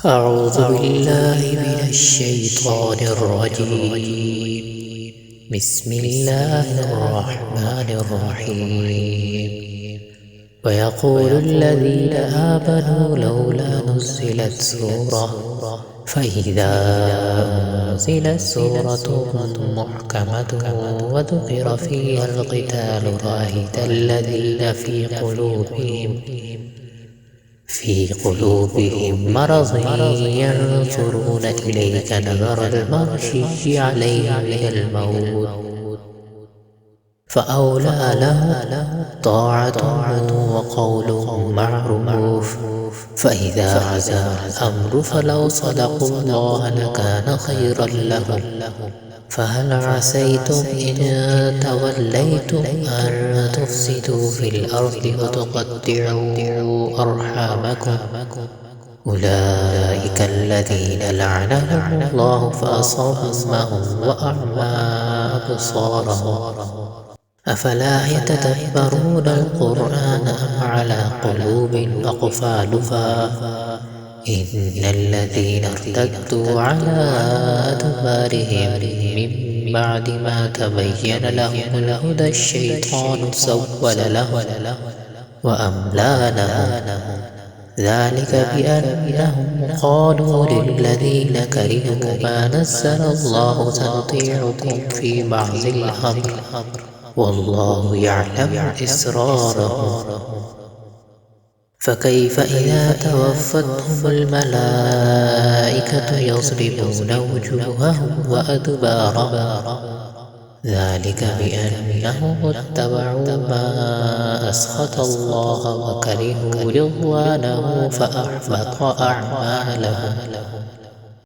أعوذ بالله من الشيطان الرجيم. بسم الله الرحمن الرحيم. ويقول الذين آمنوا لولا نزلت سورة فإذا أنزلت سورة محكمة وذكر فيها القتال رأيت الذين في قلوبهم مرض ينظرون إليك نظر المغشي عليه من الموت فأولى له طاعة وقول معروف. فإذا عزم الأمر فلو صدقوا الله لكان خيرا لهم. فهل عسيتم إن توليتم أن تفسدوا في الأرض وتقطعوا أرحامكم؟ أولئك الذين لعنهم الله فأصمهم وأعمى أبصارهم. أفلا يتدبرون القرآن أم على قلوب أقفالها؟ إن الذين ارتدوا على أدبارهم من بعد ما تبين لهم الهدى الشيطان سول لهم وأملى لهم. ذلك بأنهم قالوا للذين كرهوا ما نزل الله سنطيعكم في بعض الأمر والله يعلم إسرارهم. فكيف إذا توفتهم الملائكة يضربون وجوههم وأدبارهم؟ ذلك بأنهم اتبعوا ما أسخط الله وكرهوا رضوانه فأحبط أعمالهم.